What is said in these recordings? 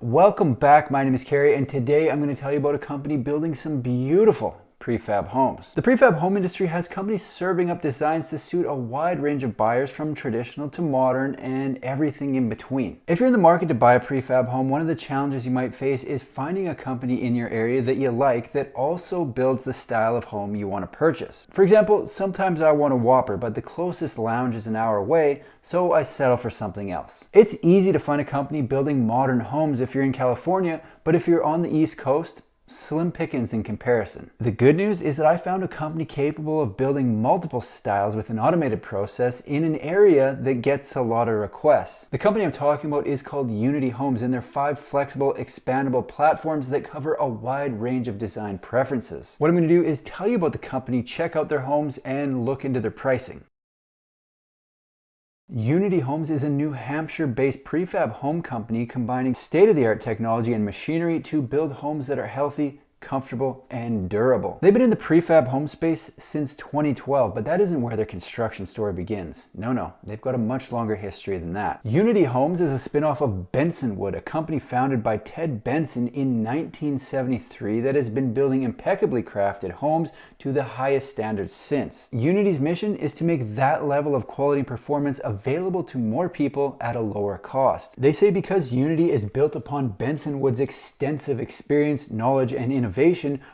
Welcome back. My name is Carrie, and today I'm going to tell you about a company building some beautiful prefab homes. The prefab home industry has companies serving up designs to suit a wide range of buyers, from traditional to modern and everything in between. If you're in the market to buy a prefab home, one of the challenges you might face is finding a company in your area that you like that also builds the style of home you want to purchase. For example, sometimes I want a Whopper, but the closest lounge is an hour away, so I settle for something else. It's easy to find a company building modern homes if you're in California, but if you're on the East Coast, slim pickings in comparison. The good news is that I found a company capable of building multiple styles with an automated process in an area that gets a lot of requests. The company I'm talking about is called Unity Homes, and they're 5 flexible, expandable platforms that cover a wide range of design preferences. What I'm going to do is tell you about the company, check out their homes, and look into their pricing. Unity Homes is a New Hampshire-based prefab home company combining state-of-the-art technology and machinery to build homes that are healthy, comfortable, and durable. They've been in the prefab home space since 2012, but that isn't where their construction story begins. No, they've got a much longer history than that. Unity Homes is a spin-off of Bensonwood, a company founded by Ted Benson in 1973 that has been building impeccably crafted homes to the highest standards since. Unity's mission is to make that level of quality and performance available to more people at a lower cost. They say because Unity is built upon Bensonwood's extensive experience, knowledge, and innovation,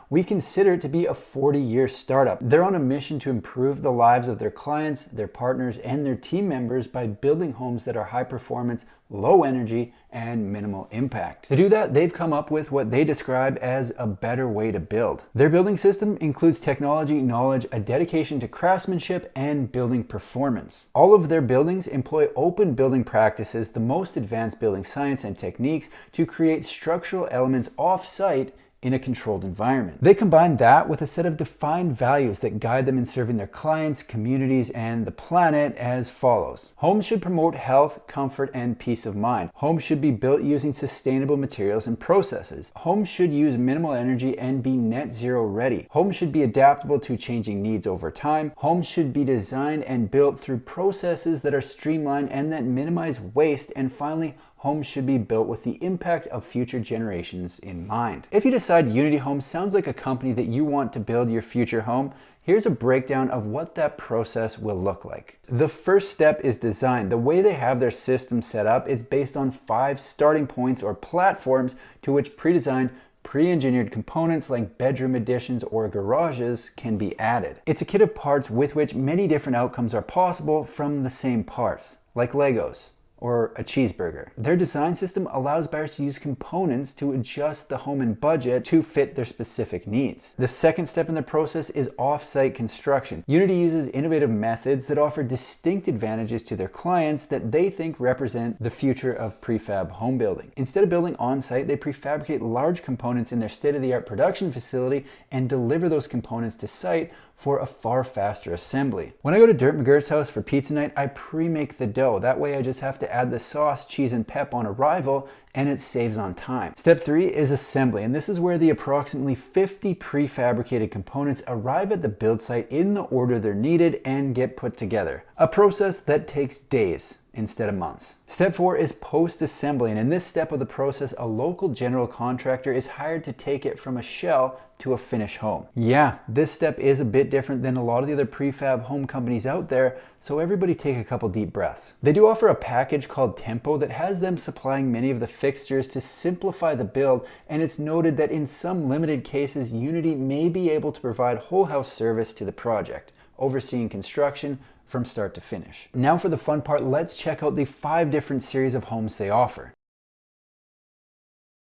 we consider it to be a 40-year startup. They're on a mission to improve the lives of their clients, their partners, and their team members by building homes that are high performance, low energy, and minimal impact. To do that, they've come up with what they describe as a better way to build. Their building system includes technology, knowledge, a dedication to craftsmanship, and building performance. All of their buildings employ open building practices, the most advanced building science and techniques to create structural elements off-site in a controlled environment. They combine that with a set of defined values that guide them in serving their clients, communities, and the planet as follows. Homes should promote health, comfort, and peace of mind. Homes should be built using sustainable materials and processes. Homes should use minimal energy and be net zero ready. Homes should be adaptable to changing needs over time. Homes should be designed and built through processes that are streamlined and that minimize waste. And finally, homes should be built with the impact of future generations in mind. If you decide Unity Homes sounds like a company that you want to build your future home, here's a breakdown of what that process will look like. The first step is design. The way they have their system set up is based on 5 starting points or platforms to which pre-designed, pre-engineered components like bedroom additions or garages can be added. It's a kit of parts with which many different outcomes are possible from the same parts, like Legos or a cheeseburger. Their design system allows buyers to use components to adjust the home and budget to fit their specific needs. The second step in the process is off-site construction. Unity uses innovative methods that offer distinct advantages to their clients that they think represent the future of prefab home building. Instead of building on-site, they prefabricate large components in their state-of-the-art production facility and deliver those components to site for a far faster assembly. When I go to Dirt McGirt's house for pizza night, I pre-make the dough. That way I just have to add the sauce, cheese, and pep on arrival, and it saves on time. Step 3 is assembly, and this is where the approximately 50 prefabricated components arrive at the build site in the order they're needed and get put together. A process that takes days instead of months. Step 4 is post-assembly, and in this step of the process, a local general contractor is hired to take it from a shell to a finished home. Yeah, this step is a bit different than a lot of the other prefab home companies out there, so everybody take a couple deep breaths. They do offer a package called Tempo that has them supplying many of the fixtures to simplify the build, and it's noted that in some limited cases, Unity may be able to provide whole house service to the project, overseeing construction from start to finish. Now for the fun part, let's check out the 5 different series of homes they offer.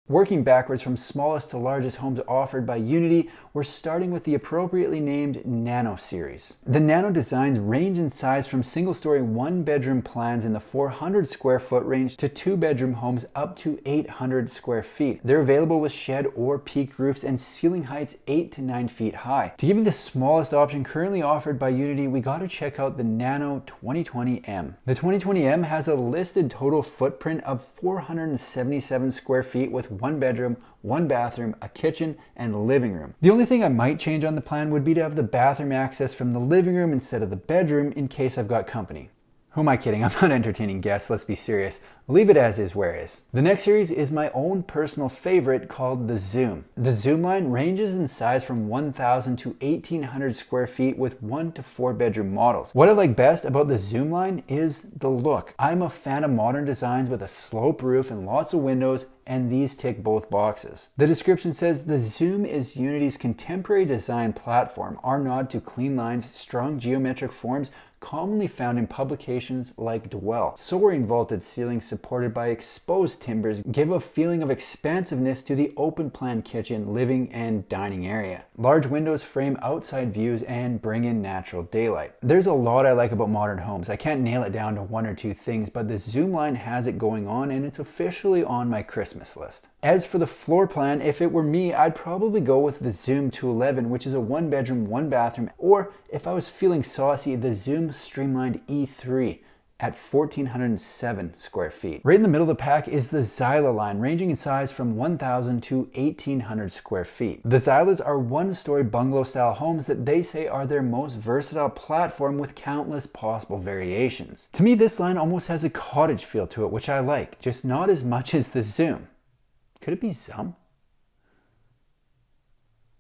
Working backwards from smallest to largest homes offered by Unity, we're starting with the appropriately named Nano series. The Nano designs range in size from single-story 1-bedroom plans in the 400 square foot range to 2-bedroom homes up to 800 square feet. They're available with shed or peaked roofs and ceiling heights 8 to 9 feet high. To give you the smallest option currently offered by Unity, we got to check out the Nano 2020M. The 2020M has a listed total footprint of 477 square feet with 1 bedroom, 1 bathroom, a kitchen, and living room. The only thing I might change on the plan would be to have the bathroom access from the living room instead of the bedroom in case I've got company. Who am I kidding? I'm not entertaining guests, let's be serious. Leave it as is where is. The next series is my own personal favorite called the Zoom. The Zoom line ranges in size from 1,000 to 1,800 square feet with 1 to 4 bedroom models. What I like best about the Zoom line is the look. I'm a fan of modern designs with a slope roof and lots of windows, and these tick both boxes. The description says the Zoom is Unity's contemporary design platform, our nod to clean lines, strong geometric forms, commonly found in publications like Dwell. Soaring vaulted ceilings supported by exposed timbers give a feeling of expansiveness to the open plan kitchen, living, and dining area. Large windows frame outside views and bring in natural daylight. There's a lot I like about modern homes. I can't nail it down to one or two things, but the Zoom line has it going on, and it's officially on my Christmas list. As for the floor plan, if it were me, I'd probably go with the Zoom 211, which is a 1 bedroom, 1 bathroom, or if I was feeling saucy, the Zoom Streamlined E3 at 1,407 square feet. Right in the middle of the pack is the Zyla line, ranging in size from 1,000 to 1,800 square feet. The Zylas are one-story bungalow-style homes that they say are their most versatile platform with countless possible variations. To me, this line almost has a cottage feel to it, which I like, just not as much as the Zoom. Could it be Zoom?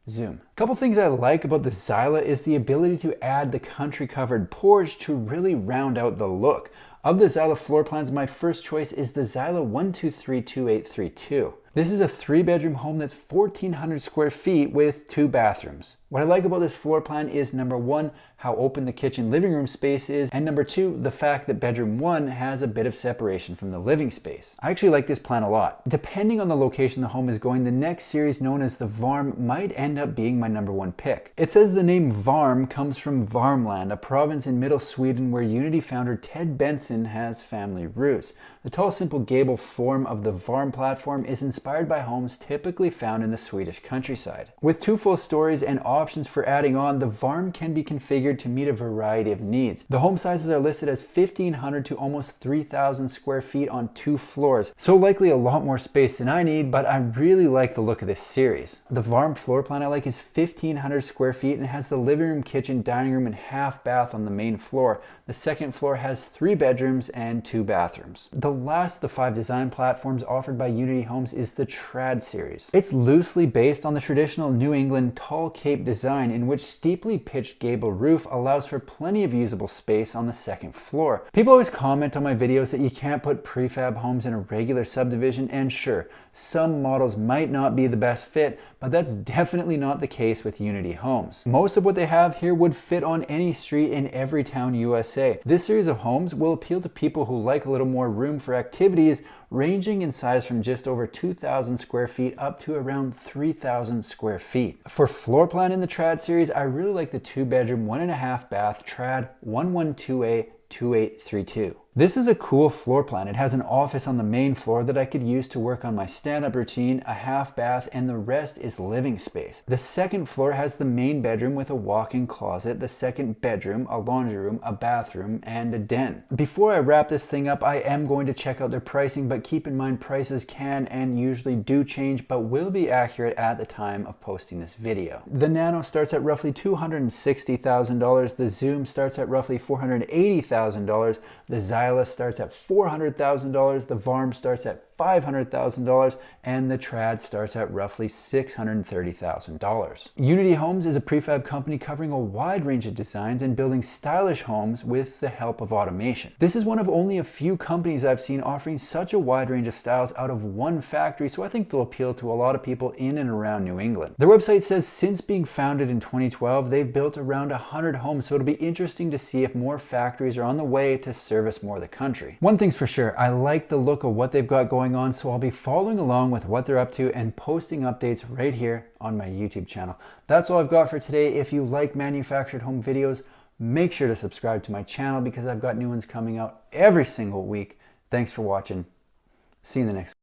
Zoom. A couple things I like about the Zyla is the ability to add the country covered porch to really round out the look. Of the Zyla floor plans, my first choice is the Zyla 1232832. This is a 3-bedroom home that's 1,400 square feet with 2 bathrooms. What I like about this floor plan is number 1, how open the kitchen living room space is, and number 2, the fact that bedroom 1 has a bit of separation from the living space. I actually like this plan a lot. Depending on the location the home is going, the next series known as the Varm might end up being my number 1 pick. It says the name Varm comes from Varmland, a province in middle Sweden where Unity founder Ted Benson has family roots. The tall, simple gable form of the Varm platform is inspired by homes typically found in the Swedish countryside. With 2 full stories and options for adding on, the Varm can be configured to meet a variety of needs. The home sizes are listed as 1,500 to almost 3,000 square feet on 2 floors, so likely a lot more space than I need, but I really like the look of this series. The Varm floor plan I like is 1,500 square feet and has the living room, kitchen, dining room, and half bath on the main floor. The second floor has 3 bedrooms and 2 bathrooms. The last of the 5 design platforms offered by Unity Homes is the Trad series. It's loosely based on the traditional New England tall cape design, in which steeply pitched gable roof allows for plenty of usable space on the second floor. People always comment on my videos that you can't put prefab homes in a regular subdivision, and sure, some models might not be the best fit, but that's definitely not the case with Unity Homes. Most of what they have here would fit on any street in every town USA. This series of homes will appeal to people who like a little more room for activities, ranging in size from just over 2,000 square feet up to around 3,000 square feet. For floor plan in the Trad series, I really like the 2-bedroom, 1.5 bath Trad 112A 2832. This is a cool floor plan. It has an office on the main floor that I could use to work on my stand-up routine, a half bath, and the rest is living space. The second floor has the main bedroom with a walk-in closet, the second bedroom, a laundry room, a bathroom, and a den. Before I wrap this thing up, I am going to check out their pricing, but keep in mind prices can and usually do change, but will be accurate at the time of posting this video. The Nano starts at roughly $260,000, the Zoom starts at roughly $480,000, the Zyla starts at $400,000, the Varm starts at $500,000, and the Trad starts at roughly $630,000. Unity Homes is a prefab company covering a wide range of designs and building stylish homes with the help of automation. This is one of only a few companies I've seen offering such a wide range of styles out of one factory, so I think they'll appeal to a lot of people in and around New England. Their website says since being founded in 2012, they've built around 100 homes, so it'll be interesting to see if more factories are on the way to service more of the country. One thing's for sure, I like the look of what they've got going on, so I'll be following along with what they're up to and posting updates right here on my YouTube channel. That's all I've got for today. If you like manufactured home videos, make sure to subscribe to my channel because I've got new ones coming out every single week. Thanks for watching. See you in the next one.